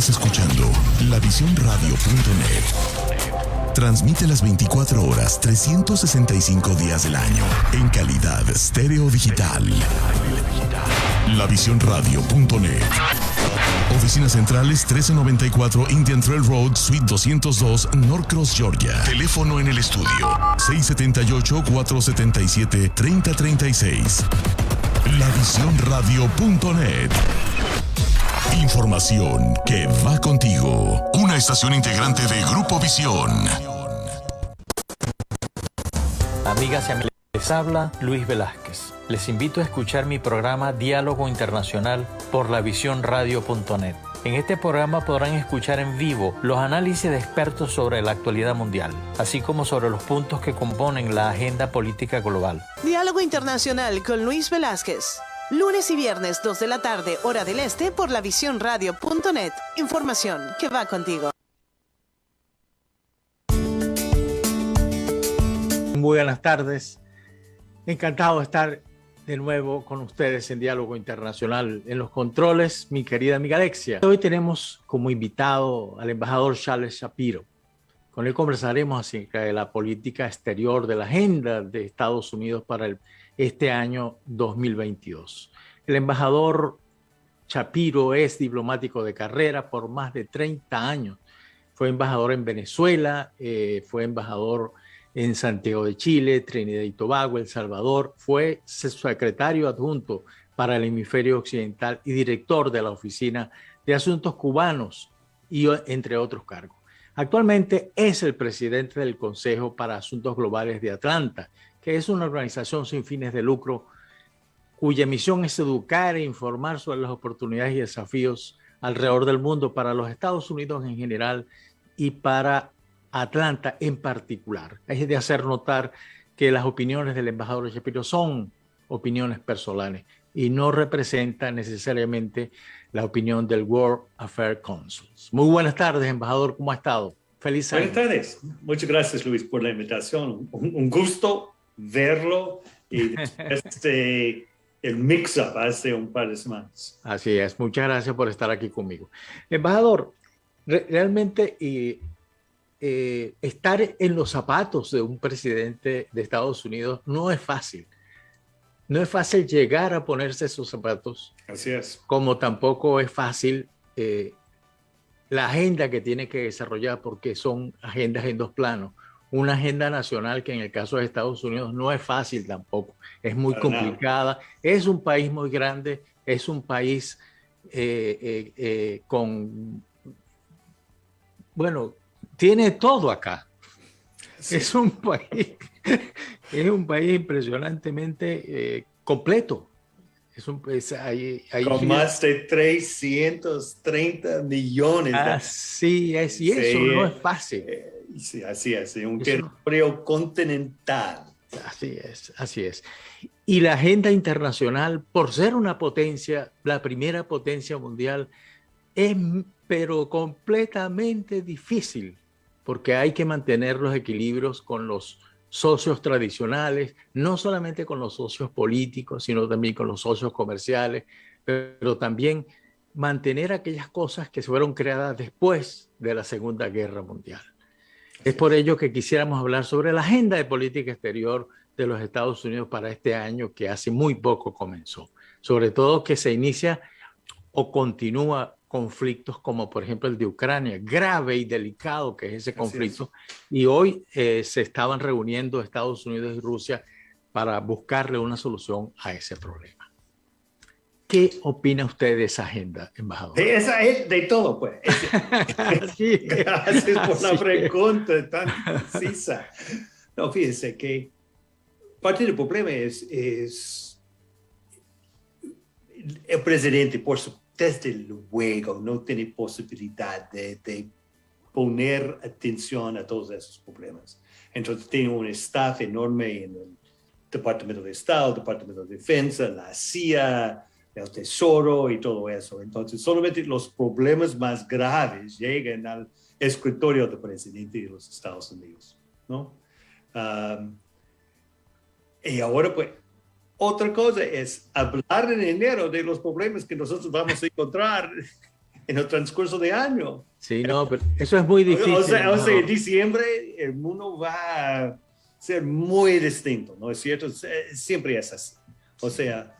Estás escuchando lavisión.radio.net. Transmite las 24 horas, 365 días del año en calidad estéreo digital. Lavisión.radio.net. Oficinas centrales 1394 Indian Trail Road, Suite 202, Norcross, Georgia. Teléfono en el estudio 678-477-3036. Lavisión.radio.net. Información que va contigo. Una estación integrante de Grupo Visión. Amigas y amigos, les habla Luis Velázquez. Les invito a escuchar mi programa Diálogo Internacional por lavisión.radio.net. En este programa podrán escuchar en vivo los análisis de expertos sobre la actualidad mundial, así como sobre los puntos que componen la agenda política global. Diálogo Internacional con Luis Velázquez. Lunes y viernes, 2 de la tarde, hora del este, por lavisión.radio.net. Información que va contigo. Muy buenas tardes. Encantado de estar de nuevo con ustedes en Diálogo Internacional. En los controles, mi querida amiga Alexia. Hoy tenemos como invitado al embajador Charles Shapiro. Con él conversaremos acerca de la política exterior, de la agenda de Estados Unidos para este año 2022. El embajador Shapiro es diplomático de carrera por más de 30 años. Fue embajador en Venezuela, fue embajador en Santiago de Chile, Trinidad y Tobago, El Salvador. Fue secretario adjunto para el hemisferio occidental y director de la Oficina de Asuntos Cubanos, y entre otros cargos. Actualmente es el presidente del Consejo para Asuntos Globales de Atlanta, que es una organización sin fines de lucro cuya misión es educar e informar sobre las oportunidades y desafíos alrededor del mundo para los Estados Unidos en general y para Atlanta en particular. Es de hacer notar que las opiniones del embajador Shapiro son opiniones personales y no representan necesariamente la opinión del World Affairs Council. Muy buenas tardes, embajador. ¿Cómo ha estado? Feliz año. Buenas tardes. Muchas gracias, Luis, por la invitación. Un gusto verlo y el mix-up hace un par de semanas. Así es. Muchas gracias por estar aquí conmigo. Embajador, realmente estar en los zapatos de un presidente de Estados Unidos no es fácil. No es fácil llegar a ponerse esos zapatos. Así es. Como tampoco es fácil la agenda que tiene que desarrollar, porque son agendas en dos planos. Una agenda nacional que en el caso de Estados Unidos no es fácil tampoco. Es muy complicada. Es un país muy grande. Es un país tiene todo acá. Sí. Es un país impresionantemente completo. Con más de 330 millones. Así es, y eso no es fácil. Sí, así es, un territorio continental. Así es. Y la agenda internacional, por ser una potencia, la primera potencia mundial, es pero completamente difícil, porque hay que mantener los equilibrios con los socios tradicionales, no solamente con los socios políticos, sino también con los socios comerciales, pero también mantener aquellas cosas que fueron creadas después de la Segunda Guerra Mundial. Es por ello que quisiéramos hablar sobre la agenda de política exterior de los Estados Unidos para este año, que hace muy poco comenzó. Sobre todo que se inicia o continúa conflictos como por ejemplo el de Ucrania, grave y delicado que es ese conflicto. Y hoy se estaban reuniendo Estados Unidos y Rusia para buscarle una solución a ese problema. ¿Qué opina usted de esa agenda, embajador? Esa es de todo, pues. Gracias por la pregunta tan precisa. No, fíjese que parte del problema es el presidente, desde luego, no tiene posibilidad de poner atención a todos esos problemas. Entonces tiene un staff enorme en el Departamento de Estado, el Departamento de Defensa, la CIA, el Tesoro y todo eso. Entonces solamente los problemas más graves llegan al escritorio del presidente de los Estados Unidos, ¿no? Y ahora pues otra cosa es hablar en enero de los problemas que nosotros vamos a encontrar en el transcurso de año. Sí, no, pero eso es muy difícil. O sea, en diciembre el mundo va a ser muy distinto, ¿no es cierto? Siempre es así. O sea,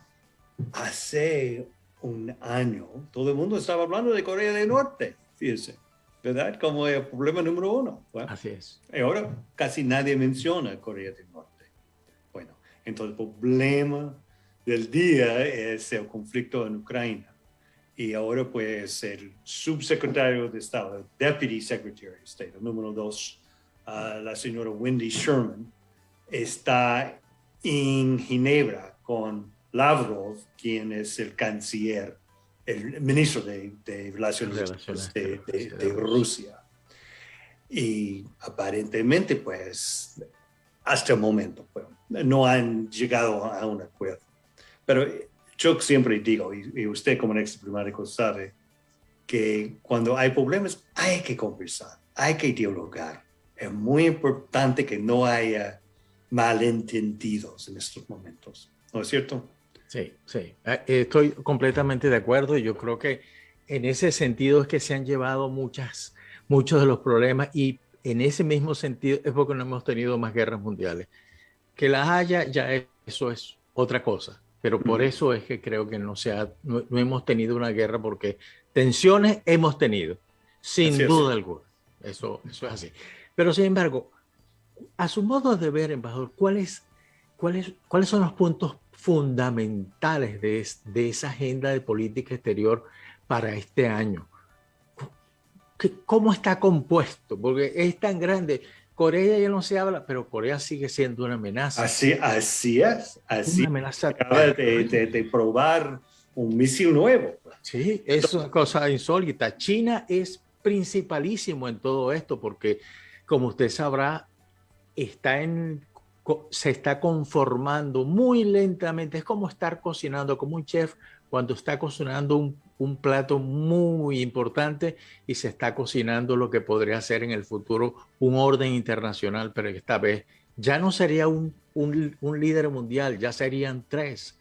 hace un año todo el mundo estaba hablando de Corea del Norte, fíjense, ¿verdad? Como el problema número uno. Bueno, Así es. y ahora casi nadie menciona Corea del Norte. Bueno, entonces el problema del día es el conflicto en Ucrania. Y ahora pues el subsecretario de Estado, el Deputy Secretary of State, el número 2, la señora Wendy Sherman, está en Ginebra con Lavrov, quien es el canciller, el ministro de Relaciones de Rusia. Y aparentemente pues hasta el momento pues, no han llegado a un acuerdo. Pero yo siempre digo, y usted como ex diplomático sabe, que cuando hay problemas hay que conversar, hay que dialogar. Es muy importante que no haya malentendidos en estos momentos. ¿No es cierto? Sí, sí. Estoy completamente de acuerdo. Yo creo que en ese sentido es que se han llevado muchos de los problemas y en ese mismo sentido es porque no hemos tenido más guerras mundiales. Que las haya, ya eso es otra cosa. Pero por eso es que creo que no hemos tenido una guerra, porque tensiones hemos tenido, sin duda alguna. Eso es así. Pero sin embargo, a su modo de ver, embajador, ¿cuáles son los puntos fundamentales de esa agenda de política exterior para este año? ¿Cómo está compuesto? Porque es tan grande. Corea ya no se habla, pero Corea sigue siendo una amenaza. Así es. Una amenaza. Acaba de probar un misil nuevo. Sí, es una cosa insólita. China es principalísimo en todo esto porque, como usted sabrá, se está conformando muy lentamente. Es como estar cocinando, como un chef cuando está cocinando un plato muy importante y se está cocinando lo que podría ser en el futuro un orden internacional, pero esta vez ya no sería un líder mundial, ya serían 3: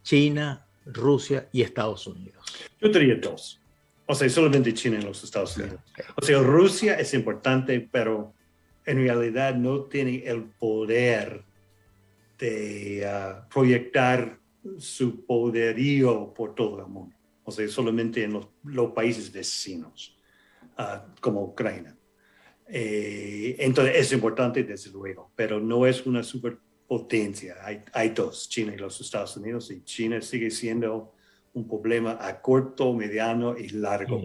China, Rusia y Estados Unidos. Yo diría 2. O sea, solamente China y los Estados Unidos. O sea, Rusia es importante, pero en realidad no tiene el poder de proyectar su poderío por todo el mundo. O sea, solamente en los países vecinos, como Ucrania. Entonces, es importante, desde luego, pero no es una superpotencia. Hay 2, China y los Estados Unidos, y China sigue siendo un problema a corto, mediano y largo.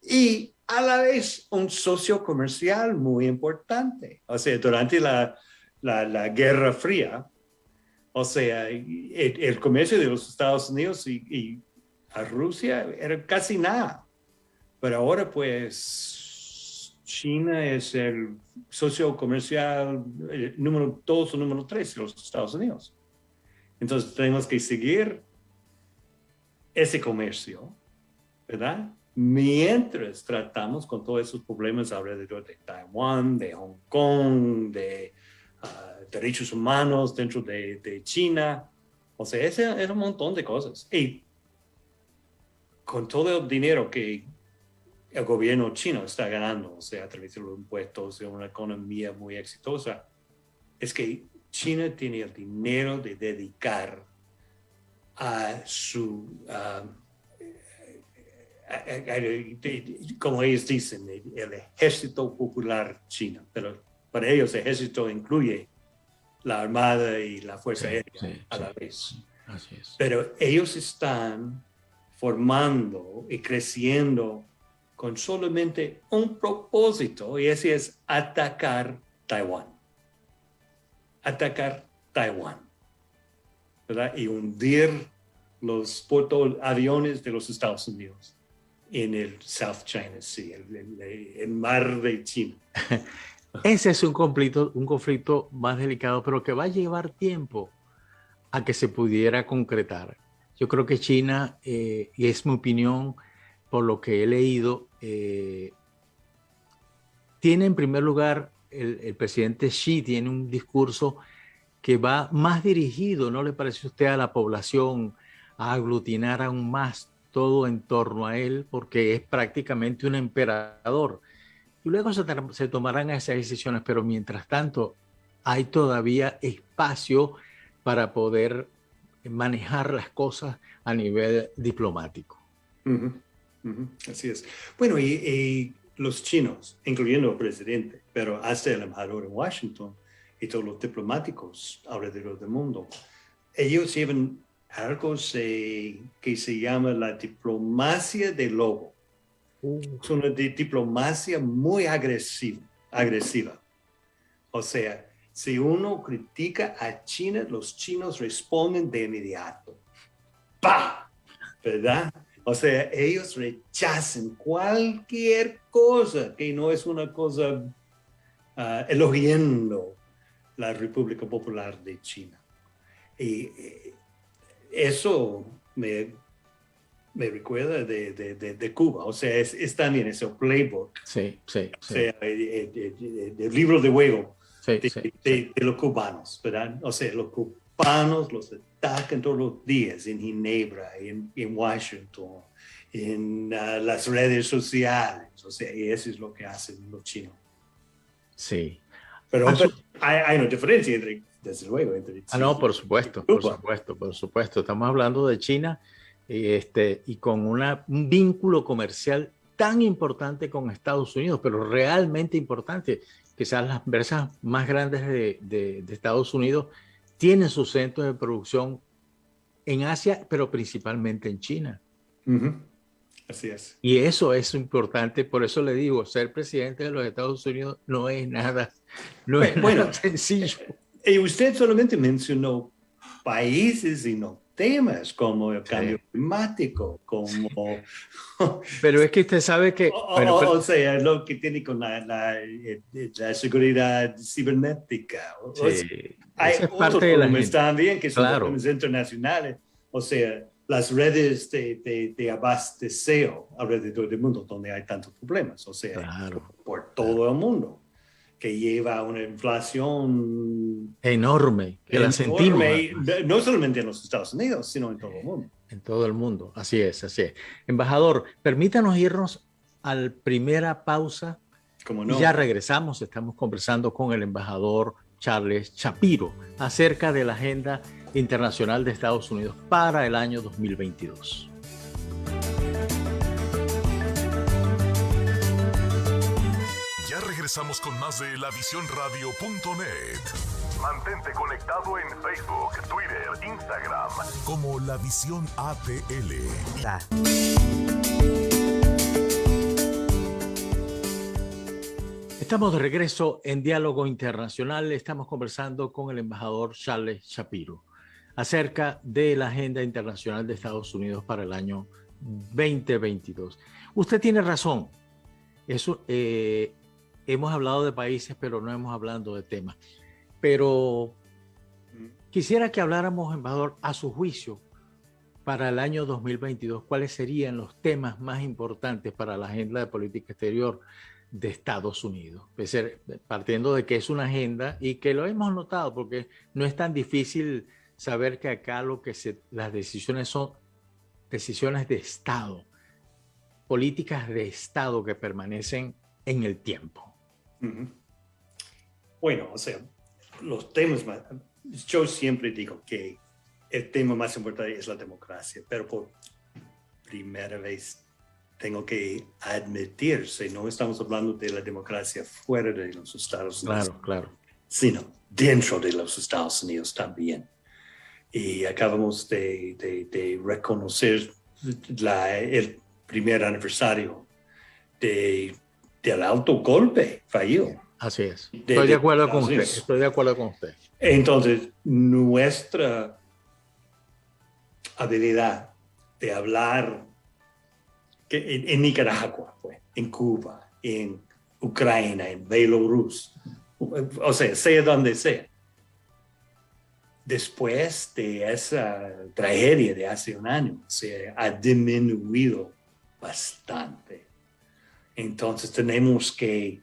Y a la vez un socio comercial muy importante. O sea, durante la Guerra Fría, o sea, el comercio de los Estados Unidos y a Rusia era casi nada. Pero ahora, pues, China es el socio comercial número 2 o número 3 de los Estados Unidos. Entonces, tenemos que seguir ese comercio, ¿verdad? Mientras tratamos con todos esos problemas alrededor de Taiwán, de Hong Kong, de derechos humanos dentro de China. O sea, es un montón de cosas. Y con todo el dinero que el gobierno chino está ganando, o sea, a través de los impuestos, de una economía muy exitosa, es que China tiene el dinero de dedicar a su, como ellos dicen, el ejército popular chino. Pero para ellos el ejército incluye la armada y la fuerza aérea a la vez. Así es. Pero ellos están formando y creciendo con solamente un propósito, y ese es atacar Taiwán. Atacar Taiwán, ¿verdad? Y hundir los portaaviones de los Estados Unidos en el South China Sea, el mar de China. Ese es un conflicto más delicado, pero que va a llevar tiempo a que se pudiera concretar. Yo creo que China, y es mi opinión por lo que he leído, tiene en primer lugar, el presidente Xi tiene un discurso que va más dirigido, ¿no le parece a usted, a la población, a aglutinar aún más todo en torno a él porque es prácticamente un emperador. Y luego se tomarán esas decisiones, pero mientras tanto hay todavía espacio para poder manejar las cosas a nivel diplomático. Así es. Bueno, y los chinos, incluyendo el presidente, pero hasta el embajador en Washington y todos los diplomáticos alrededor del mundo, ellos llevan algo que se llama la diplomacia del lobo. Es una diplomacia muy agresiva. O sea, si uno critica a China, los chinos responden de inmediato. ¡Pah! ¿Verdad? O sea, ellos rechazan cualquier cosa que no es una cosa elogiando la República Popular de China. Y eso me recuerda de Cuba. O sea, es también ese playbook. Sí. O sea, el libro de juego de los cubanos, ¿verdad? O sea, los cubanos los atacan todos los días en Ginebra, en Washington, en las redes sociales. O sea, y eso es lo que hacen los chinos. Sí. Pero hay una diferencia desde luego, entre China. No, por supuesto. Estamos hablando de China y con un vínculo comercial tan importante con Estados Unidos, pero realmente importante. Quizás las empresas más grandes de Estados Unidos tienen sus centros de producción en Asia, pero principalmente en China. Así es. Y eso es importante, por eso le digo, ser presidente de los Estados Unidos no es nada sencillo. Y usted solamente mencionó países y no temas como el cambio climático, como... Pero es que usted sabe que... o sea, lo que tiene con la seguridad cibernética. Sí, hay esa es otros parte de la problemas gente. también que son Claro. problemas internacionales. O sea, las redes de abasteceo alrededor del mundo donde hay tantos problemas. O sea, Claro. por todo el mundo, que lleva a una inflación Enorme, que la sentimos. no solamente en los Estados Unidos, sino en todo el mundo. En todo el mundo, así es. Embajador, permítanos irnos a la primera pausa. ¿Cómo no? Y ya regresamos, estamos conversando con el embajador Charles Shapiro acerca de la agenda internacional de Estados Unidos para el año 2022. Ya regresamos con más de lavisionradio.net. Mantente conectado en Facebook, Twitter, Instagram, como La Visión ATL. Estamos de regreso en Diálogo Internacional. Estamos conversando con el embajador Charles Shapiro acerca de la agenda internacional de Estados Unidos para el año 2022. Usted tiene razón. Eso, hemos hablado de países, pero no hemos hablado de temas. Pero quisiera que habláramos, embajador, a su juicio, para el año 2022, ¿cuáles serían los temas más importantes para la agenda de política exterior de Estados Unidos? Partiendo de que es una agenda y que lo hemos notado, porque no es tan difícil saber que acá las decisiones son decisiones de Estado, políticas de Estado que permanecen en el tiempo. Bueno, o sea, los temas más... Yo siempre digo que el tema más importante es la democracia, pero por primera vez tengo que admitirse, no estamos hablando de la democracia fuera de los Estados Unidos, Claro. sino dentro de los Estados Unidos también. Y acabamos de reconocer el primer aniversario del autogolpe fallido. Así es. Estoy de acuerdo con usted. Entonces, nuestra habilidad de hablar en Nicaragua, en Cuba, en Ucrania, en Bielorrusia, o sea donde sea. Después de esa tragedia de hace un año, se ha disminuido bastante. Entonces tenemos que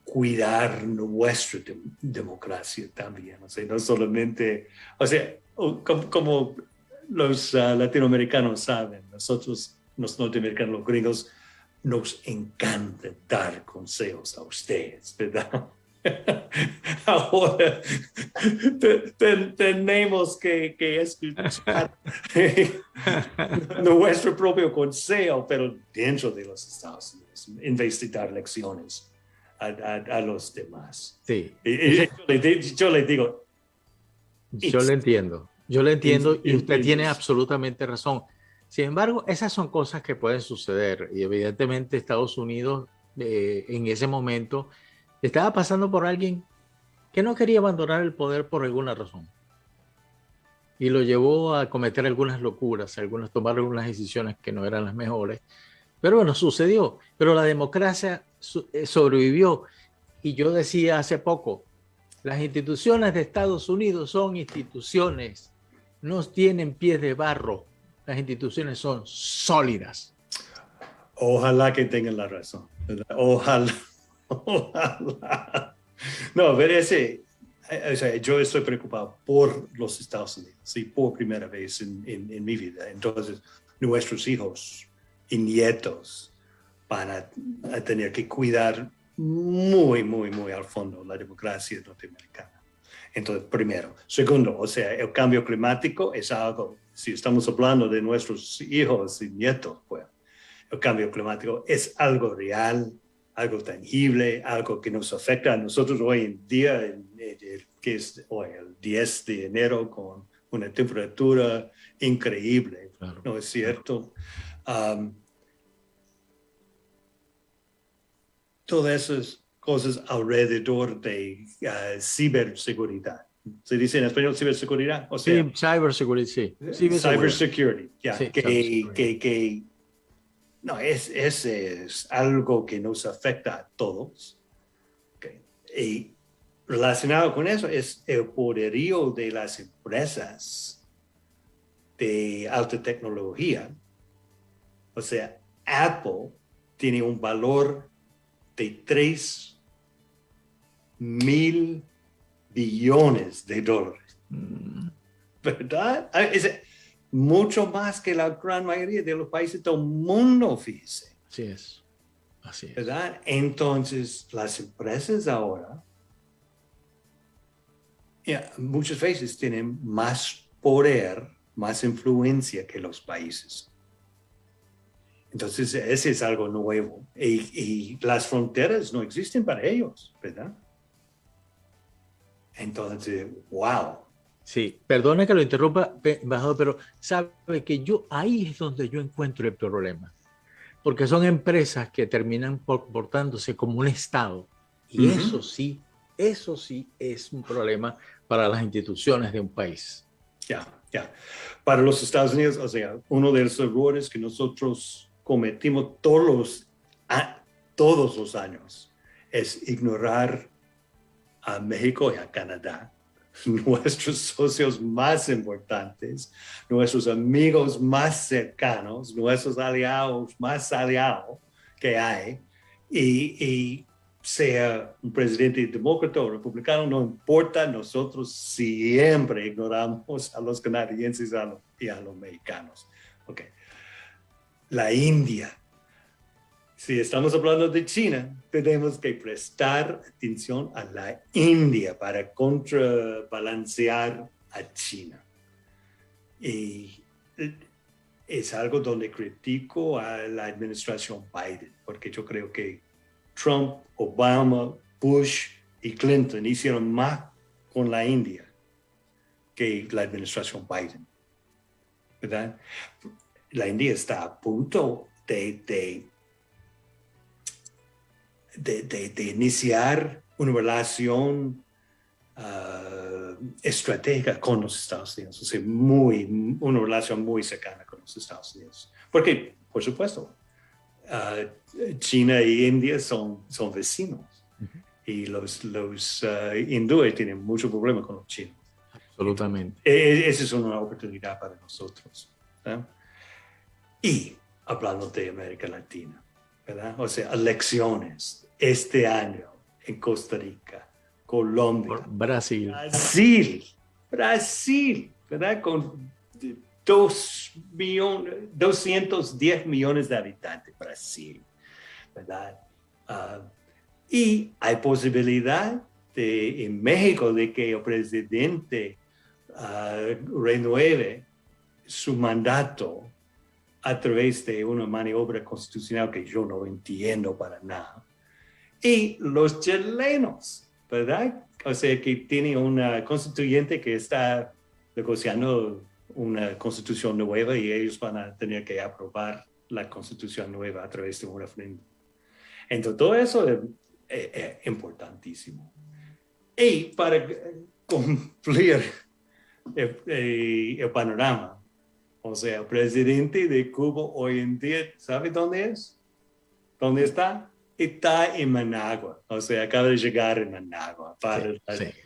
cuidar nuestra democracia también. O sea, no solamente, o sea, como los latinoamericanos saben, nosotros, los norteamericanos, los gringos, nos encanta dar consejos a ustedes, ¿verdad? Ahora tenemos que escuchar nuestro propio consejo, pero dentro de los Estados Unidos, en vez de dar lecciones a los demás. Sí. Yo le digo, yo le entiendo y usted tiene absolutamente razón. Sin embargo, esas son cosas que pueden suceder y evidentemente Estados Unidos en ese momento estaba pasando por alguien que no quería abandonar el poder por alguna razón y lo llevó a cometer algunas locuras, tomar algunas decisiones que no eran las mejores, pero bueno, sucedió, pero la democracia sobrevivió. Y yo decía hace poco, las instituciones de Estados Unidos son instituciones, no tienen pies de barro. Las instituciones son sólidas. Ojalá que tengan la razón, ¿verdad? Ojalá. No, pero o sea, yo estoy preocupado por los Estados Unidos, sí, por primera vez en mi vida. Entonces, nuestros hijos y nietos van a tener que cuidar muy, muy, muy al fondo la democracia norteamericana. Entonces, primero. Segundo, o sea, el cambio climático es algo, si estamos hablando de nuestros hijos y nietos, pues, el cambio climático es algo real, algo tangible, algo que nos afecta a nosotros hoy en día, que es hoy el 10 de enero, con una temperatura increíble, claro. ¿No es cierto? Todas esas cosas alrededor de ciberseguridad. ¿Se dice en español ciberseguridad? O sea, sí, cybersecurity, sí. Cybersecurity, ya. Sí, que no, es algo que nos afecta a todos. Okay. Y relacionado con eso es el poderío de las empresas de alta tecnología. O sea, Apple tiene un valor de $3,000 billones. ¿Verdad? Es mucho más que la gran mayoría de los países del mundo, fíjese. Así es. Así es. ¿Verdad? Entonces, las empresas ahora muchas veces tienen más poder, más influencia que los países. Entonces, ese es algo nuevo. Y las fronteras no existen para ellos, ¿verdad? Entonces, wow. Sí, perdone que lo interrumpa, embajador, pero sabe que ahí es donde yo encuentro el problema. Porque son empresas que terminan comportándose como un Estado. Y eso sí es un problema para las instituciones de un país. Ya. Para los Estados Unidos, o sea, uno de los errores que nosotros cometimos todos los años es ignorar a México y a Canadá, nuestros socios más importantes, nuestros amigos más cercanos, nuestros aliados más aliados que hay, y sea un presidente demócrata o republicano, no importa, nosotros siempre ignoramos a los canadienses y a los mexicanos. Okay. La India. Si estamos hablando de China, tenemos que prestar atención a la India para contrabalancear a China. Y es algo donde critico a la administración Biden, porque yo creo que Trump, Obama, Bush y Clinton hicieron más con la India que la administración Biden, ¿verdad? La India está a punto de iniciar una relación estratégica con los Estados Unidos, o sea, una relación muy cercana con los Estados Unidos. Porque, por supuesto, China y India son vecinos, y los hindúes tienen mucho problema con los chinos. Absolutamente. Esa es una oportunidad para nosotros, ¿verdad? Y hablando de América Latina, ¿verdad? O sea, elecciones este año en Costa Rica, Colombia, Brasil, ¿verdad? Con 210 millones de habitantes, Brasil, ¿verdad? Y hay posibilidad en México de que el presidente renueve su mandato a través de una maniobra constitucional que yo no entiendo para nada. Y los chilenos, ¿verdad? O sea, que tiene una constituyente que está negociando una constitución nueva y ellos van a tener que aprobar la constitución nueva a través de un referéndum. Entonces, todo eso es importantísimo. Y para cumplir el panorama, o sea, el presidente de Cuba hoy en día, ¿sabe dónde es? ¿Dónde está? Está en Managua, o sea, acaba de llegar en Managua para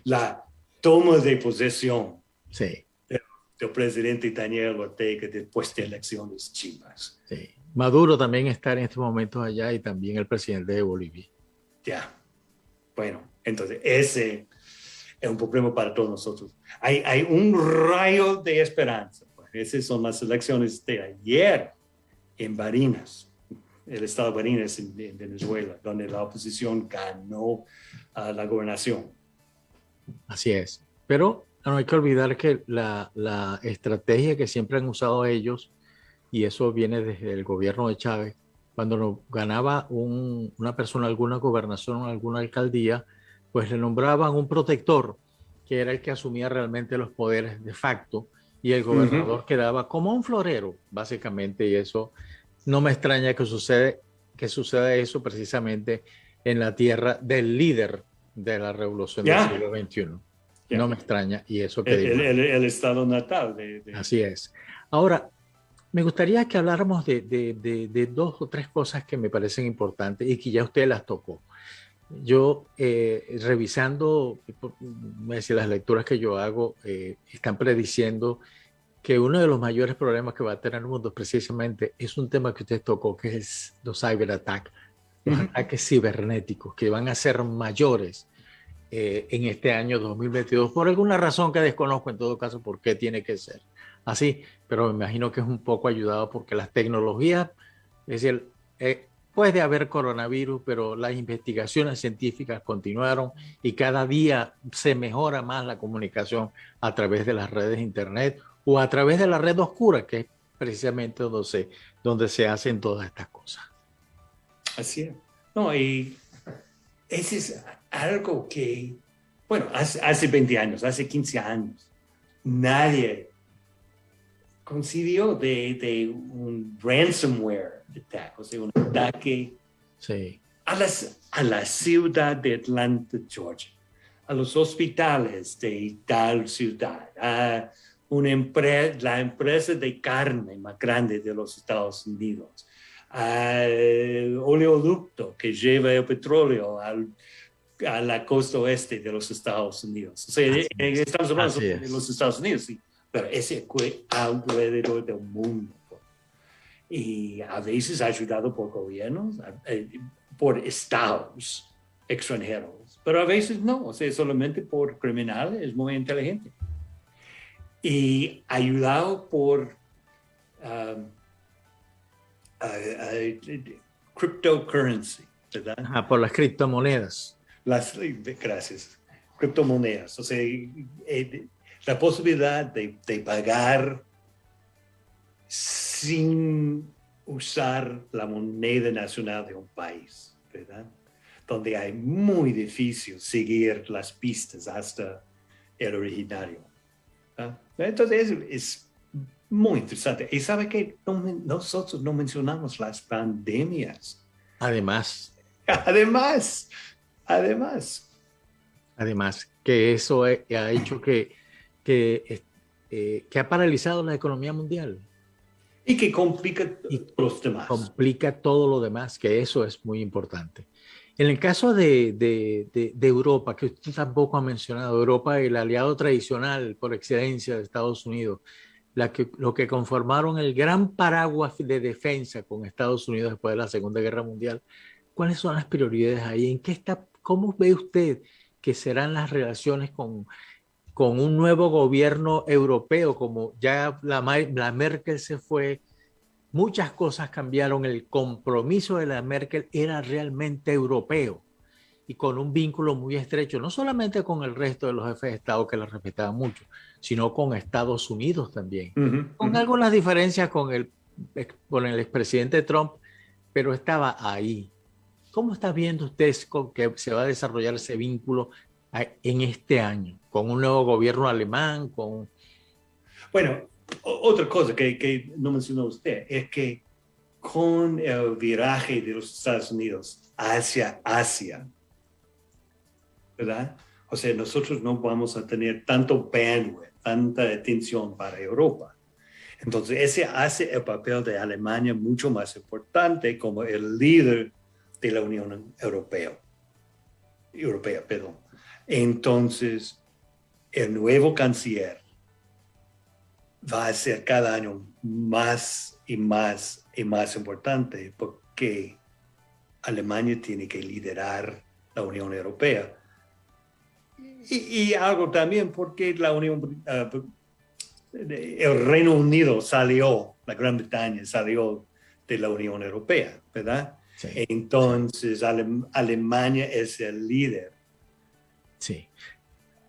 la toma de posesión del presidente Daniel Ortega después de elecciones chinas. Sí. Maduro también está en estos momentos allá y también el presidente de Bolivia. Ya, bueno, entonces ese es un problema para todos nosotros. Hay un rayo de esperanza. Esas son las elecciones de ayer en Barinas, el estado de Barinas en Venezuela, donde la oposición ganó la gobernación. Así es. Pero no hay que olvidar que la estrategia que siempre han usado ellos, y eso viene desde el gobierno de Chávez, cuando ganaba una persona alguna gobernación o alguna alcaldía, pues le nombraban un protector, que era el que asumía realmente los poderes de facto, y el gobernador quedaba como un florero, básicamente, y eso no me extraña que suceda eso precisamente en la tierra del líder de la revolución del siglo XXI. No me extraña, y eso que el estado natal. Así es. Ahora, me gustaría que habláramos de dos o tres cosas que me parecen importantes y que ya usted las tocó. Yo, revisando, las lecturas que yo hago están prediciendo que uno de los mayores problemas que va a tener el mundo precisamente es un tema que usted tocó, que es los cyberattacks, los ataques cibernéticos, que van a ser mayores en este año 2022, por alguna razón que desconozco en todo caso por qué tiene que ser así, pero me imagino que es un poco ayudado porque las tecnologías, es decir, puede haber coronavirus, pero las investigaciones científicas continuaron y cada día se mejora más la comunicación a través de las redes de internet o a través de la red oscura, que es precisamente donde se hacen todas estas cosas. Así es. No, y ese es algo que, bueno, hace 20 años, hace 15 años, nadie concibió de un ransomware attack, o sea, un ataque a la ciudad de Atlanta, Georgia, a los hospitales de tal ciudad, a la empresa de carne más grande de los Estados Unidos, al oleoducto que lleva el petróleo a la costa oeste de los Estados Unidos. O sea, estamos hablando de los Estados Unidos, sí, pero ese fue alrededor del mundo. Y a veces ayudado por gobiernos, por estados extranjeros, pero a veces no, o sea, solamente por criminales muy inteligentes. Y ayudado por cryptocurrency, ¿verdad? Por las criptomonedas. Gracias. Criptomonedas, o sea, la posibilidad de pagar sin usar la moneda nacional de un país, ¿verdad? Donde hay muy difícil seguir las pistas hasta el originario. ¿Ah? Entonces es muy interesante. Y sabe que nosotros no mencionamos las pandemias. Además, que eso ha hecho que ha paralizado la economía mundial. Y que complica los demás. Complica todo lo demás, que eso es muy importante. En el caso de Europa, que usted tampoco ha mencionado, Europa, el aliado tradicional por excelencia de Estados Unidos, lo que conformaron el gran paraguas de defensa con Estados Unidos después de la Segunda Guerra Mundial, ¿cuáles son las prioridades ahí? ¿Cómo ve usted que serán las relaciones con un nuevo gobierno europeo, como ya la Merkel se fue, muchas cosas cambiaron. El compromiso de la Merkel era realmente europeo y con un vínculo muy estrecho, no solamente con el resto de los jefes de Estado que la respetaban mucho, sino con Estados Unidos también, con algunas diferencias con el expresidente Trump, pero estaba ahí. ¿Cómo está viendo usted que se va a desarrollar ese vínculo en este año, con un nuevo gobierno alemán? Bueno, otra cosa que no mencionó usted es que con el viraje de los Estados Unidos hacia Asia, ¿verdad? O sea, nosotros no vamos a tener tanto bandwidth, tanta atención para Europa. Entonces, ese hace el papel de Alemania mucho más importante como el líder de la Unión Europea. Entonces, el nuevo canciller va a ser cada año más y más y más importante porque Alemania tiene que liderar la Unión Europea. Y algo también porque el Reino Unido salió, la Gran Bretaña salió de la Unión Europea, ¿verdad? Sí. Entonces, Alemania es el líder. Sí.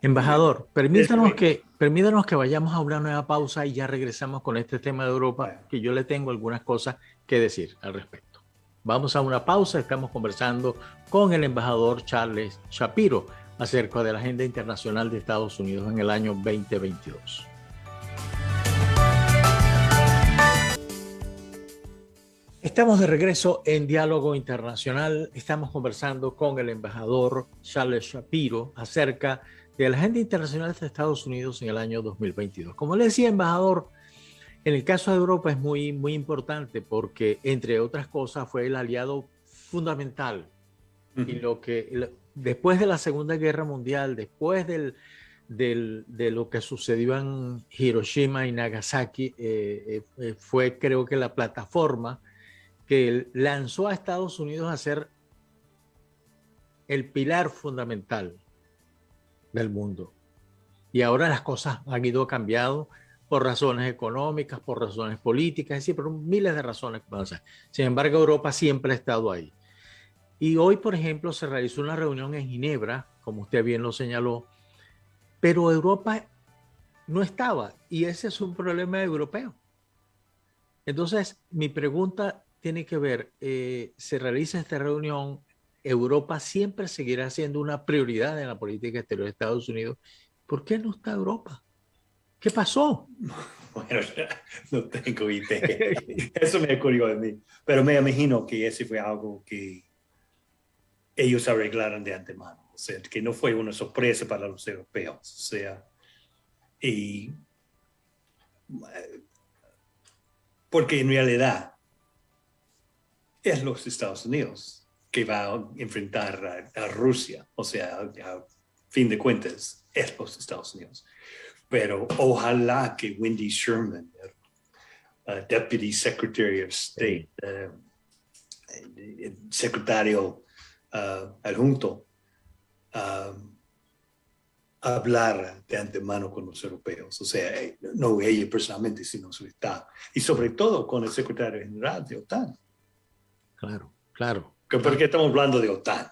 Embajador, permítanos que vayamos a una nueva pausa y ya regresamos con este tema de Europa, que yo le tengo algunas cosas que decir al respecto. Vamos a una pausa, estamos conversando con el embajador Charles Shapiro acerca de la agenda internacional de Estados Unidos en el año 2022. Estamos de regreso en Diálogo Internacional. Estamos conversando con el embajador Charles Shapiro acerca de la agenda internacional de Estados Unidos en el año 2022. Como le decía, embajador, en el caso de Europa es muy, muy importante porque, entre otras cosas, fue el aliado fundamental. Y después de la Segunda Guerra Mundial, después de lo que sucedió en Hiroshima y Nagasaki, fue, creo que, la plataforma que lanzó a Estados Unidos a ser el pilar fundamental del mundo. Y ahora las cosas han ido cambiando por razones económicas, por razones políticas, es decir, por miles de razones que pasan. Sin embargo, Europa siempre ha estado ahí. Y hoy, por ejemplo, se realizó una reunión en Ginebra, como usted bien lo señaló, pero Europa no estaba, y ese es un problema europeo. Entonces, mi pregunta tiene que ver, se realiza esta reunión, Europa siempre seguirá siendo una prioridad en la política exterior de Estados Unidos. ¿Por qué no está Europa? ¿Qué pasó? Bueno, no tengo idea. Eso me ocurrió a mí. Pero me imagino que ese fue algo que ellos arreglaron de antemano. O sea, que no fue una sorpresa para los europeos. O sea, y porque en realidad es los Estados Unidos que va a enfrentar a Rusia. O sea, a fin de cuentas, es los Estados Unidos. Pero ojalá que Wendy Sherman, Deputy Secretary of State, el secretario adjunto, hablar de antemano con los europeos. O sea, no ella personalmente, sino su Estado. Y sobre todo con el secretario general de OTAN. Claro, claro. ¿Por qué estamos hablando de OTAN?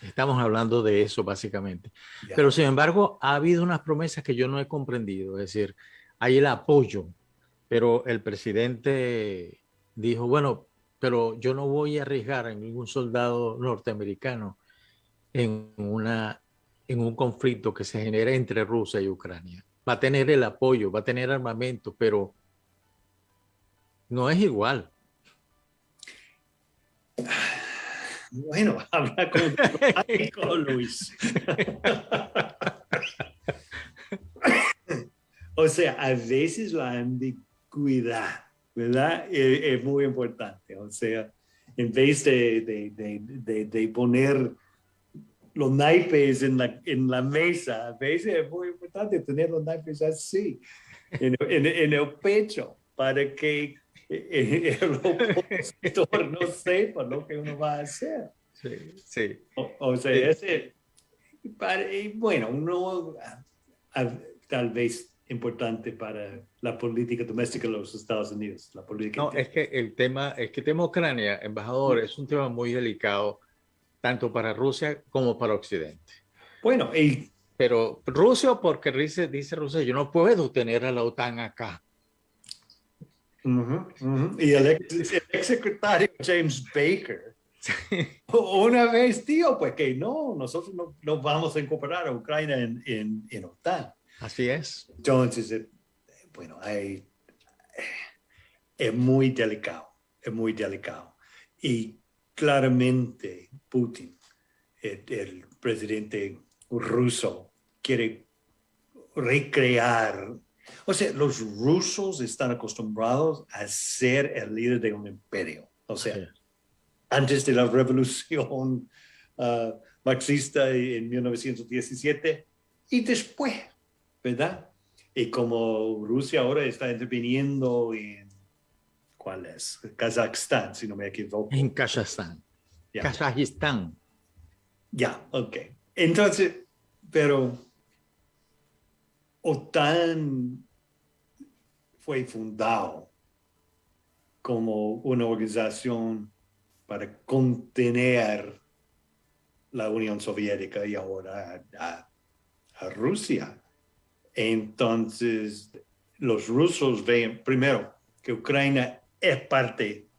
Estamos hablando de eso, básicamente. Ya. Pero, sin embargo, ha habido unas promesas que yo no he comprendido. Es decir, hay el apoyo, pero el presidente dijo, bueno, pero yo no voy a arriesgar a ningún soldado norteamericano en un conflicto que se genere entre Rusia y Ucrania. Va a tener el apoyo, va a tener armamento, pero no es igual. Bueno, habla con Luis. O sea, a veces la ambigüedad, ¿verdad? Es muy importante. O sea, en vez de poner los naipes en la mesa, a veces es muy importante tener los naipes así, en el pecho, para que el opositor no sepa lo que uno va a hacer. Sí, sí. O sea, bueno, tal vez importante para la política doméstica de los Estados Unidos. La política No, es que el tema Ucrania, embajador, es un tema muy delicado, tanto para Rusia como para Occidente. Bueno, Pero Rusia, porque dice Rusia, yo no puedo tener a la OTAN acá. y el ex secretario James Baker una vez dijo pues que no, nosotros no vamos a incorporar a Ucrania en OTAN. Así es. Entonces, bueno, es muy delicado, Y claramente Putin, el presidente ruso, quiere recrear. O sea, los rusos están acostumbrados a ser el líder de un imperio. O sea, Sí. Antes de la revolución marxista en 1917 y después, ¿verdad? Y como Rusia ahora está interviniendo en, ¿cuál es? Kazajstán, si no me equivoco. En Kazajstán. Ya. Kazajistán. Ya, ok. Entonces, pero OTAN fue fundado como una organización para contener la Unión Soviética y ahora a Rusia. Entonces, los rusos ven primero que Ucrania es parte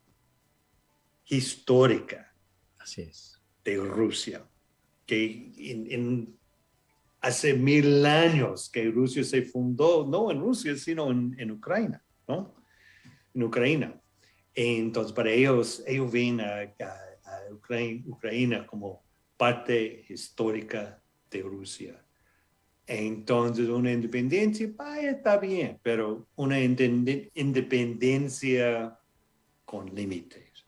histórica Así es. de Rusia, que hace 1000 años que Rusia se fundó, no en Rusia, sino en Ucrania, ¿no? En Ucrania. Entonces, para ellos ven a Ucrania como parte histórica de Rusia. Entonces, una independencia, está bien, pero una independencia con límites.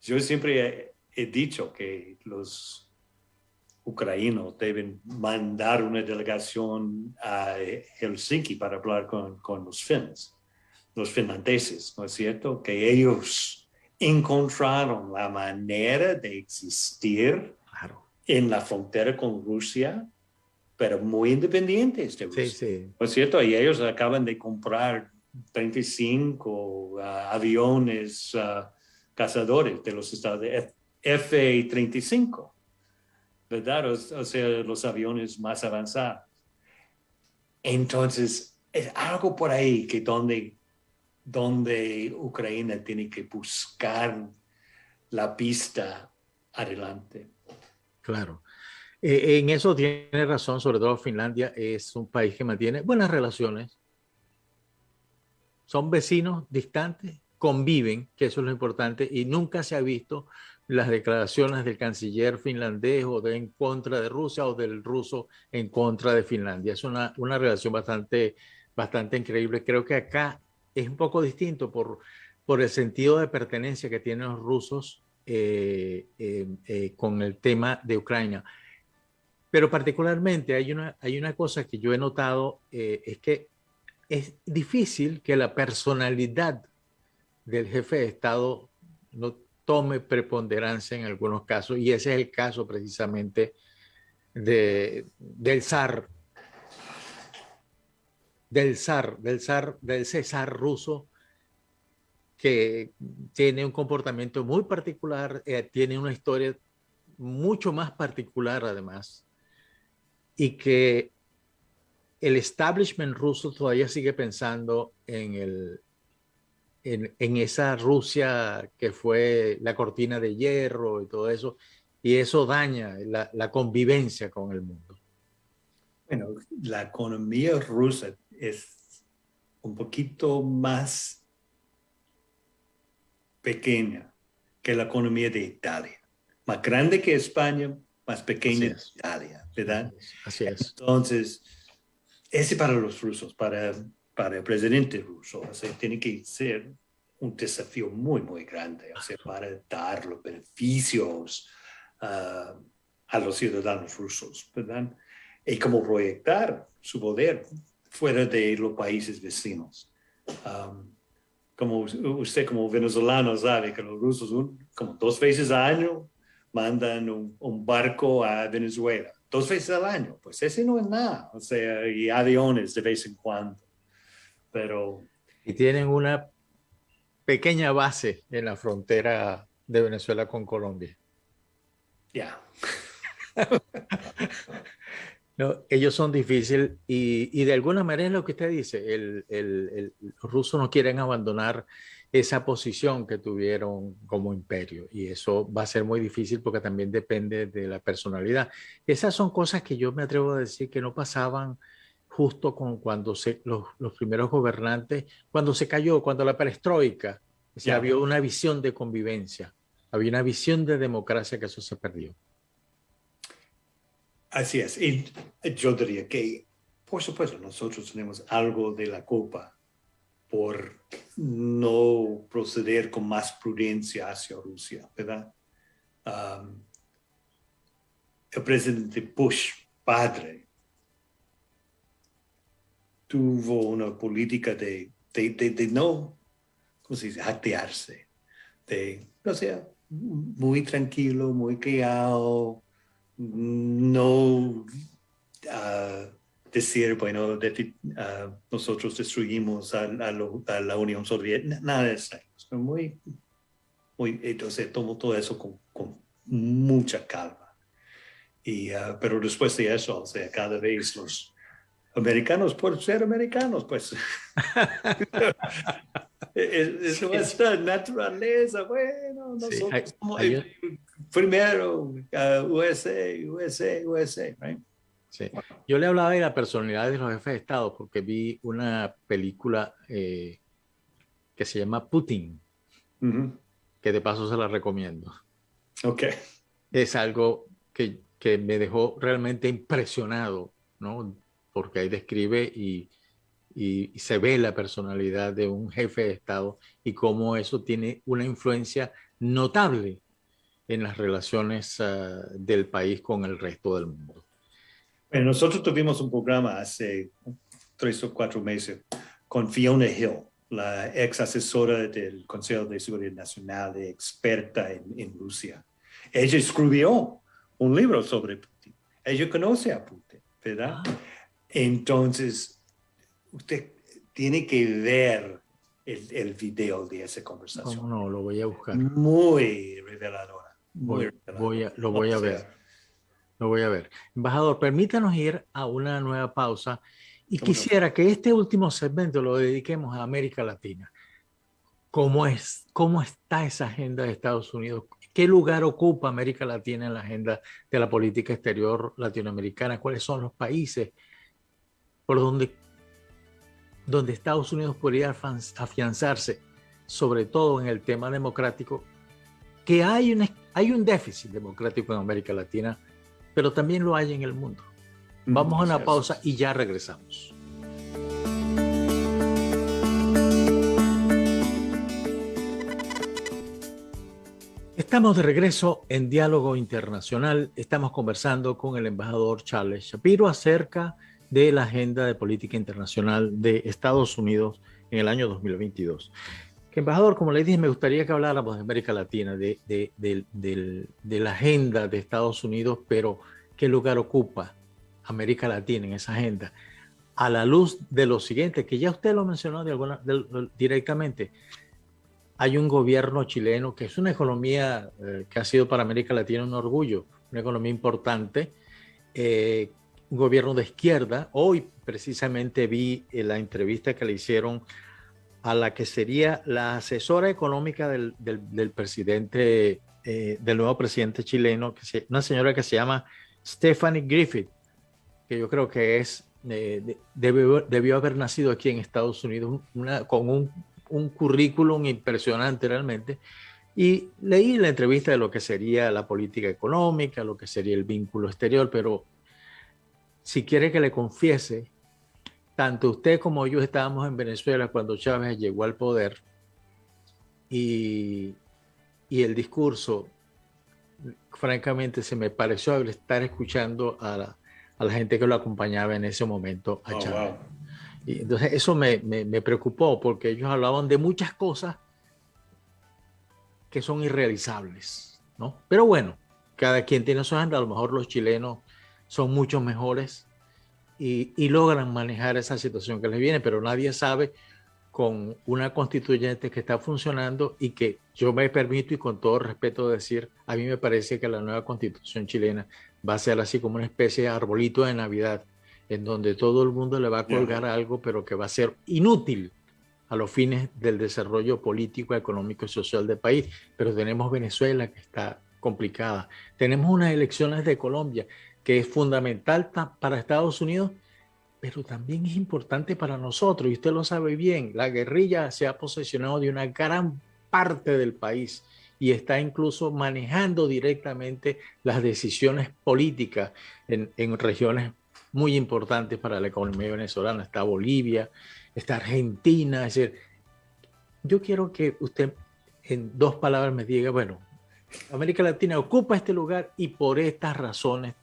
Yo siempre he dicho que los ucranianos deben mandar una delegación a Helsinki para hablar con los finlandeses, ¿no es cierto? Que ellos encontraron la manera de existir Claro. en la frontera con Rusia, pero muy independientes de Rusia. Sí. ¿No es cierto? Y ellos acaban de comprar 35 aviones cazadores de los Estados Unidos, F-35, ¿verdad? O sea, los aviones más avanzados. Entonces, es algo por ahí que donde Ucrania tiene que buscar la pista adelante. Claro. En eso tiene razón, sobre todo Finlandia es un país que mantiene buenas relaciones. Son vecinos distantes, conviven, que eso es lo importante, y nunca se ha visto las declaraciones del canciller finlandés o en contra de Rusia o del ruso en contra de Finlandia. Es una relación bastante increíble. Creo que acá es un poco distinto por el sentido de pertenencia que tienen los rusos con el tema de Ucrania. Pero particularmente hay una cosa que yo he notado, es que es difícil que la personalidad del jefe de Estado no tome preponderancia en algunos casos, y ese es el caso precisamente del zar ruso, que tiene un comportamiento muy particular, tiene una historia mucho más particular además, y que el establishment ruso todavía sigue pensando en esa Rusia que fue la cortina de hierro y todo eso, y eso daña la convivencia con el mundo. Bueno, la economía rusa es un poquito más pequeña que la economía de Italia. Más grande que España, más pequeña que Italia, ¿verdad? Así es. Entonces, ese para los rusos, para el presidente ruso, o sea, tiene que ser un desafío muy, muy grande, o sea, para dar los beneficios a los ciudadanos rusos, ¿verdad? Y cómo proyectar su poder fuera de los países vecinos. Como usted como venezolano sabe que los rusos como 2 veces al año mandan un barco a Venezuela 2 veces al año, pues ese no es nada, o sea, y aviones de vez en cuando, pero... Y tienen una pequeña base en la frontera de Venezuela con Colombia. Ya. No, ellos son difíciles y de alguna manera es lo que usted dice, los rusos no quieren abandonar esa posición que tuvieron como imperio y eso va a ser muy difícil porque también depende de la personalidad. Esas son cosas que yo me atrevo a decir que no pasaban justo con cuando los primeros gobernantes, cuando la perestroika, o sea, había una visión de convivencia, había una visión de democracia que eso se perdió. Así es. Y yo diría que, por supuesto, nosotros tenemos algo de la culpa por no proceder con más prudencia hacia Rusia, ¿verdad? El presidente Bush, padre, tuvo una política de no, ¿cómo se dice?, jatearse, o sea, muy tranquilo, muy callado, no decir, bueno, nosotros destruimos a la Unión Soviética, nada de eso. Entonces tomó todo eso con mucha calma. Pero después de eso, o sea, cada vez los americanos, por ser americanos, pues... Es nuestra naturaleza. Bueno, nosotros somos primero USA, right? Sí. Yo le hablaba de la personalidad de los jefes de Estado porque vi una película que se llama Putin, que de paso se la recomiendo. Ok. Es algo que me dejó realmente impresionado, ¿no? Porque ahí describe y se ve la personalidad de un jefe de Estado y cómo eso tiene una influencia notable en las relaciones del país con el resto del mundo. Bueno, nosotros tuvimos un programa hace 3 o 4 meses con Fiona Hill, la ex asesora del Consejo de Seguridad Nacional, experta en Rusia. Ella escribió un libro sobre Putin. Ella conoce a Putin, ¿verdad? Entonces, usted tiene que ver el video de esa conversación. ¿Cómo no? Lo voy a buscar. Muy reveladora. Lo voy a ver. Lo voy a ver. Embajador, permítanos ir a una nueva pausa y quisiera que este último segmento lo dediquemos a América Latina. ¿Cómo está esa agenda de Estados Unidos? ¿Qué lugar ocupa América Latina en la agenda de la política exterior latinoamericana? ¿Cuáles son los países por donde Estados Unidos podría afianzarse, sobre todo en el tema democrático, que hay un déficit democrático en América Latina, pero también lo hay en el mundo? Vamos a una pausa y ya regresamos. Estamos de regreso en Diálogo Internacional. Estamos conversando con el embajador Charles Shapiro acerca de la agenda de política internacional de Estados Unidos en el año 2022. Embajador, como le dije, me gustaría que habláramos de América Latina, de la agenda de Estados Unidos, pero ¿qué lugar ocupa América Latina en esa agenda? A la luz de lo siguiente, que ya usted lo mencionó directamente, hay un gobierno chileno que es una economía que ha sido para América Latina un orgullo, una economía importante, un gobierno de izquierda. Hoy precisamente vi la entrevista que le hicieron a la que sería la asesora económica del presidente, del nuevo presidente chileno, una señora que se llama Stephanie Griffith, que yo creo que debió haber nacido aquí en Estados Unidos, con un currículum impresionante realmente. Y leí la entrevista de lo que sería la política económica, lo que sería el vínculo exterior, pero si quiere que le confiese, tanto usted como yo estábamos en Venezuela cuando Chávez llegó al poder y el discurso, francamente, se me pareció estar escuchando a la gente que lo acompañaba en ese momento a Chávez. Wow. Y entonces eso me preocupó porque ellos hablaban de muchas cosas que son irrealizables, ¿no? Pero bueno, cada quien tiene su agenda. A lo mejor los chilenos son mucho mejores y logran manejar esa situación que les viene, pero nadie sabe con una constituyente que está funcionando y que yo me permito y con todo respeto decir, a mí me parece que la nueva constitución chilena va a ser así como una especie de arbolito de Navidad, en donde todo el mundo le va a colgar algo, pero que va a ser inútil a los fines del desarrollo político, económico y social del país. Pero tenemos Venezuela que está complicada. Tenemos unas elecciones de Colombia que es fundamental para Estados Unidos, pero también es importante para nosotros, y usted lo sabe bien. La guerrilla se ha posesionado de una gran parte del país y está incluso manejando directamente las decisiones políticas en regiones muy importantes para la economía venezolana. Está Bolivia, está Argentina. Es decir, yo quiero que usted en 2 palabras me diga, bueno, América Latina ocupa este lugar y por estas razones,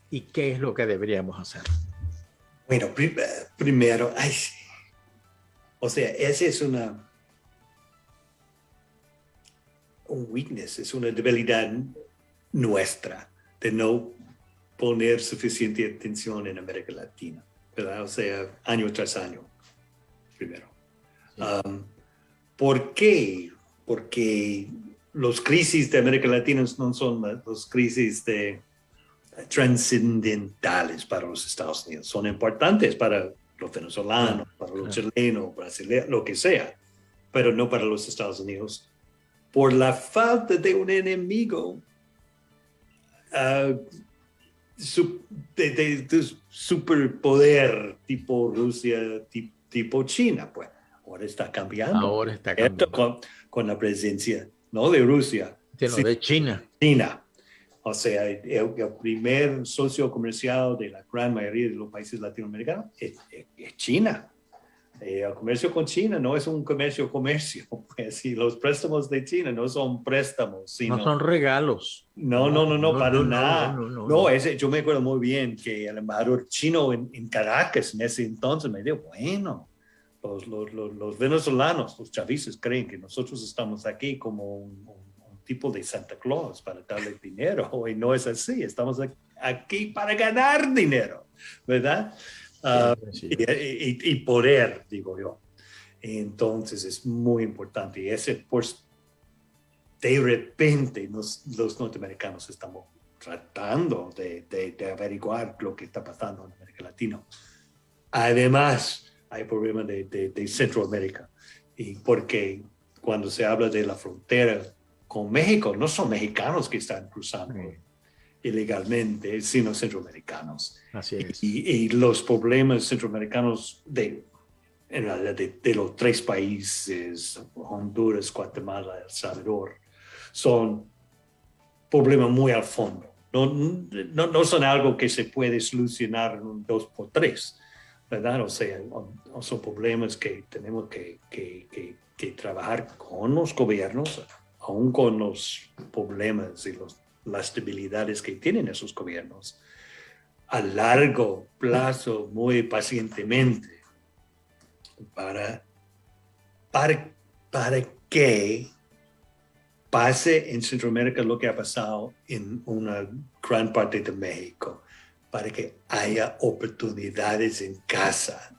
¿y qué es lo que deberíamos hacer? Bueno, primero, o sea, esa es un weakness, es una debilidad nuestra de no poner suficiente atención en América Latina, ¿verdad? O sea, año tras año, primero. Sí. ¿Por qué? Porque los crisis de América Latina no son las crisis trascendentales para los Estados Unidos. Son importantes para los venezolanos, para los chilenos, brasileños, lo que sea, pero no para los Estados Unidos. Por la falta de un enemigo de superpoder tipo Rusia, tipo China. Pues ahora está cambiando. Ahora está cambiando. Con la presencia, no de Rusia, sino de China. China. O sea, el primer socio comercial de la gran mayoría de los países latinoamericanos es China. El comercio con China no es un comercio, pues, y los préstamos de China no son préstamos, sino... No son regalos. No, para nada. No, yo me acuerdo muy bien que el embajador chino en Caracas en ese entonces me dijo, bueno, los venezolanos, los chavistas creen que nosotros estamos aquí como un tipo de Santa Claus para darle dinero, y no es así, estamos aquí para ganar dinero, ¿verdad? Y poder, digo yo. Entonces es muy importante. Y ese, pues, de repente los norteamericanos estamos tratando de averiguar lo que está pasando en América Latina. Además, hay problemas de Centroamérica. Y porque cuando se habla de la frontera con México, no son mexicanos que están cruzando ilegalmente, sino centroamericanos. Así es. Y los problemas centroamericanos en realidad de los 3 países, Honduras, Guatemala, El Salvador, son problemas muy al fondo. No son algo que se puede solucionar en un 2x3, ¿verdad? O sea, son problemas que tenemos que trabajar con los gobiernos, aún con los problemas y las debilidades que tienen esos gobiernos, a largo plazo, muy pacientemente, para que pase en Centroamérica lo que ha pasado en una gran parte de México, para que haya oportunidades en casa,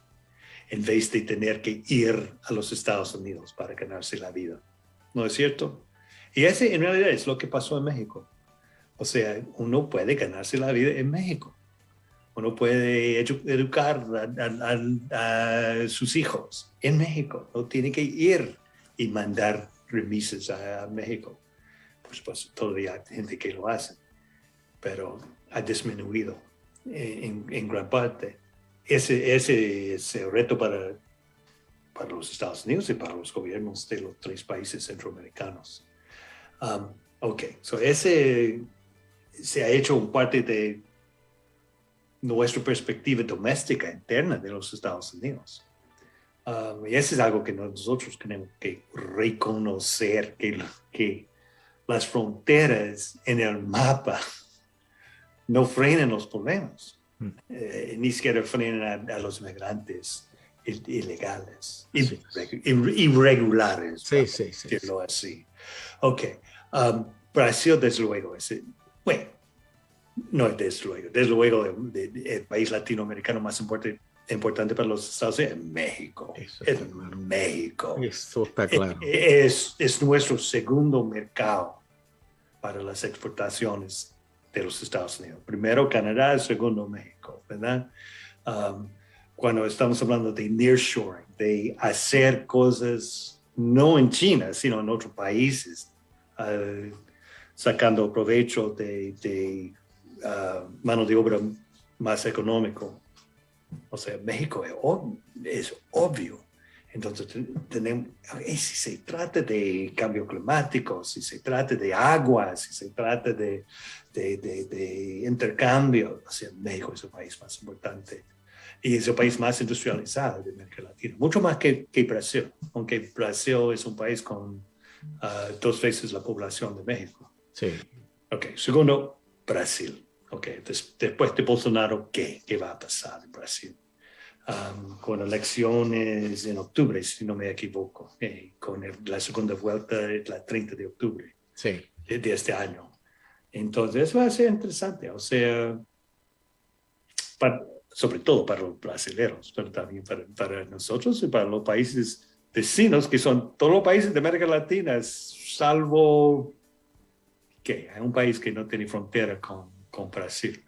en vez de tener que ir a los Estados Unidos para ganarse la vida. ¿No es cierto? Y ese en realidad es lo que pasó en México. O sea, uno puede ganarse la vida en México. Uno puede educar a sus hijos en México. No tiene que ir y mandar remisas a México. Pues todavía hay gente que lo hace, pero ha disminuido en gran parte. Ese es el reto para los Estados Unidos y para los gobiernos de los 3 países centroamericanos. So ese se ha hecho un parte de nuestra perspectiva doméstica interna de los Estados Unidos. Y eso es algo que nosotros tenemos que reconocer, que las fronteras en el mapa no frenan los problemas, ni siquiera frenan a los migrantes ilegales, irregulares, decirlo así. Ok, Brasil, desde luego, bueno, No, desde luego el país latinoamericano más importante para los Estados Unidos es México. Eso Es está claro. México. Eso está claro. Es nuestro segundo mercado para las exportaciones de los Estados Unidos. Primero Canadá, segundo México, ¿verdad? Cuando estamos hablando de nearshoring, de hacer cosas no en China, sino en otros países, sacando provecho de mano de obra más económico. O sea, México es obvio. Entonces, tenemos, si se trata de cambio climático, si se trata de agua, si se trata de intercambio, o sea, México es el país más importante y es el país más industrializado de América Latina, mucho más que Brasil, aunque Brasil es un país con 2 veces la población de México. Sí. Ok, segundo, Brasil. Ok, después de Bolsonaro, ¿qué va a pasar en Brasil? Con elecciones en octubre, si no me equivoco, con la segunda vuelta, la 30 de octubre Sí. de este año. Entonces va a ser interesante, o sea, sobre todo para los brasileños, pero también para nosotros y para los países vecinos, que son todos los países de América Latina, salvo que hay un país que no tiene frontera con Brasil.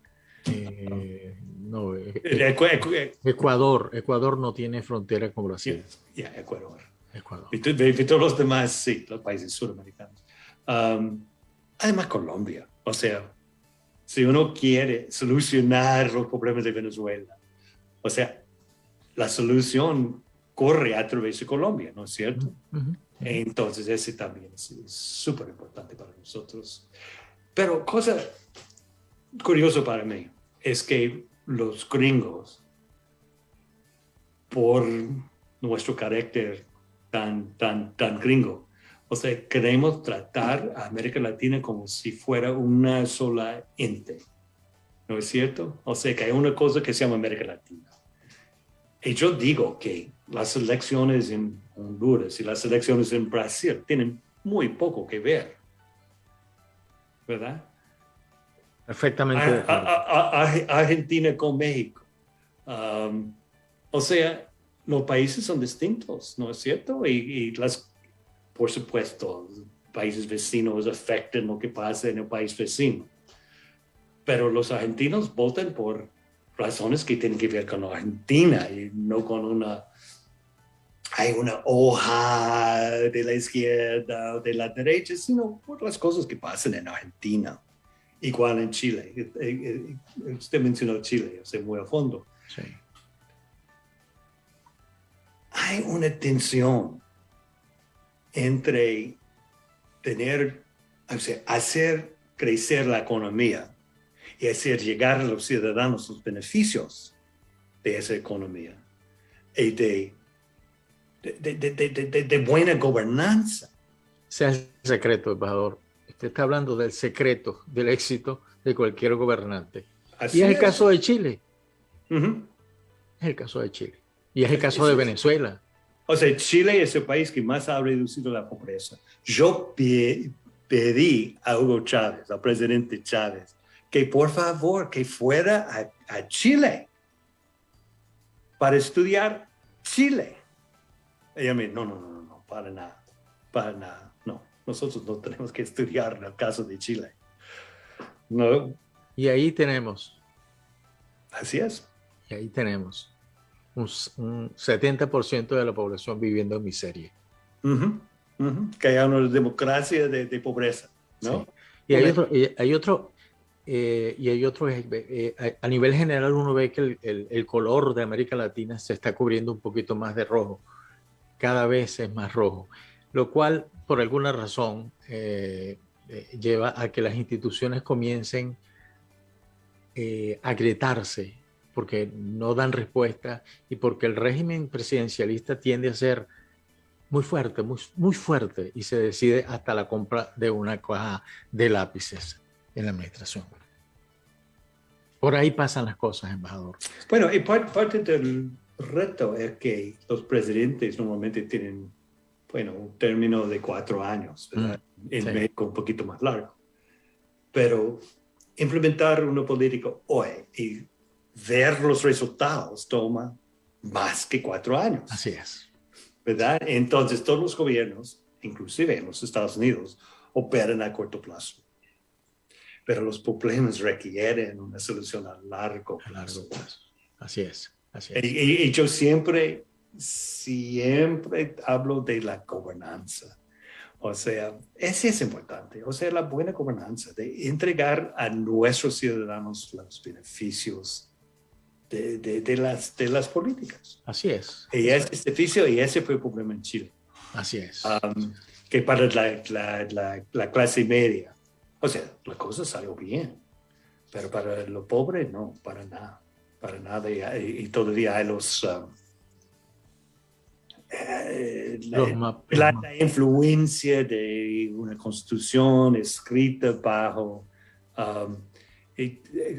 No, Ecuador. Ecuador no tiene frontera con Brasil. Ecuador. Ecuador. Y todos los demás, sí, los países sudamericanos. Además, Colombia. O sea, si uno quiere solucionar los problemas de Venezuela, o sea, la solución corre a través de Colombia, ¿no es cierto? Uh-huh. Entonces, ese también es súper importante para nosotros. Pero cosa curiosa para mí es que los gringos, por nuestro carácter tan gringo, o sea, queremos tratar a América Latina como si fuera una sola ente, ¿no es cierto? O sea, que hay una cosa que se llama América Latina. Y yo digo que las elecciones en Honduras y las elecciones en Brasil tienen muy poco que ver, ¿verdad? Perfectamente. Argentina con México. O sea, los países son distintos, ¿no es cierto? Y por supuesto, países vecinos afectan lo que pasa en el país vecino. Pero los argentinos votan por razones que tienen que ver con Argentina y no con hay una hoja de la izquierda o de la derecha, sino por las cosas que pasan en Argentina. Igual en Chile. Usted mencionó Chile, o sea, muy a fondo. Sí. Hay una tensión entre hacer crecer la economía y hacer llegar a los ciudadanos los beneficios de esa economía y de buena gobernanza. Sea el secreto, embajador. Usted está hablando del secreto del éxito de cualquier gobernante. Así y es el caso de Chile. Uh-huh. Es el caso de Chile. Y es el caso de Venezuela. O sea, Chile es el país que más ha reducido la pobreza. Yo pedí a Hugo Chávez, al presidente Chávez, que por favor, que fuera a Chile para estudiar Chile. Ella me dijo, no, para nada, no. Nosotros no tenemos que estudiar en el caso de Chile. No. Y ahí tenemos. Así es. Y ahí tenemos un 70% de la población viviendo en miseria. Uh-huh, uh-huh. Que haya una democracia de pobreza, ¿no? Sí. Y hay otro, a nivel general uno ve que el color de América Latina se está cubriendo un poquito más de rojo. Cada vez es más rojo, lo cual por alguna razón lleva a que las instituciones comiencen a agrietarse porque no dan respuesta y porque el régimen presidencialista tiende a ser muy fuerte, muy fuerte, y se decide hasta la compra de una caja de lápices en la administración. Por ahí pasan las cosas, embajador. Bueno, y parte del reto es que los presidentes normalmente tienen, un término de 4 años, ¿verdad? En sí. México un poquito más largo. Pero implementar una política hoy y ver los resultados toma más que 4 años. Así es. ¿Verdad? Entonces, todos los gobiernos, inclusive en los Estados Unidos, operan a corto plazo. Pero los problemas requieren una solución a largo plazo. Así es. Así es. Y yo siempre hablo de la gobernanza. O sea, ese es importante. O sea, la buena gobernanza, de entregar a nuestros ciudadanos los beneficios de las políticas. Así es. Y ese es difícil y ese fue el problema en Chile. Así es. Que para la clase media, o sea, la cosa salió bien, pero para los pobres no, para nada. Y todavía hay la influencia de una constitución escrita bajo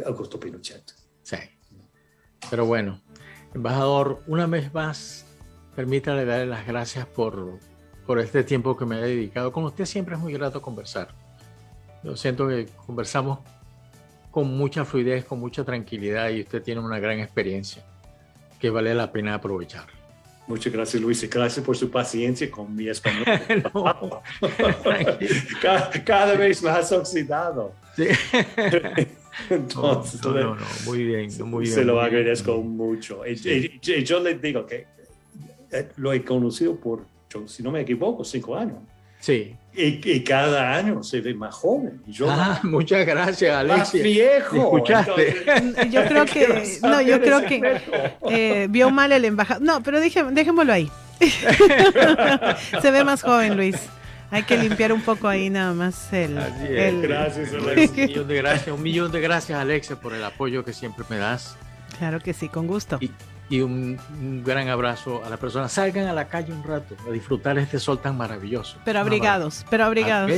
Augusto Pinochet. Sí. Pero bueno, embajador, una vez más, permítale darle las gracias por este tiempo que me ha dedicado. Con usted siempre es muy grato conversar. Yo siento que conversamos con mucha fluidez, con mucha tranquilidad y usted tiene una gran experiencia que vale la pena aprovechar. Muchas gracias, Luis, y gracias por su paciencia con mi español. No, cada vez más oxidado. Sí. Entonces, no, muy bien, muy bien. Se lo agradezco mucho. Y yo le digo que lo he conocido por, si no me equivoco, 5 años. Sí. Y cada año se ve más joven. Y yo muchas gracias, Alexis. Más viejo. ¿Escuchaste? Entonces, yo creo que vio mal el embajador. No, pero dejémoslo ahí. Se ve más joven, Luis. Hay que limpiar un poco ahí nada más Gracias, Alexis. Un millón de gracias, Alexis, por el apoyo que siempre me das. Claro que sí, con gusto. Y un gran abrazo a las personas. Salgan a la calle un rato a disfrutar este sol tan maravilloso. Pero abrigados. Pero abrigados,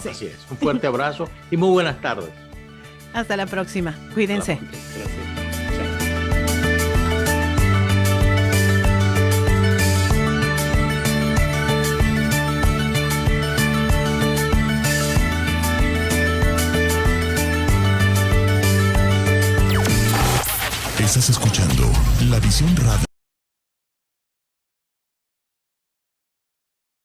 Sí. Así es. Un fuerte abrazo y muy buenas tardes. Hasta la próxima. Cuídense. Gracias. Estás escuchando La Visión Radio.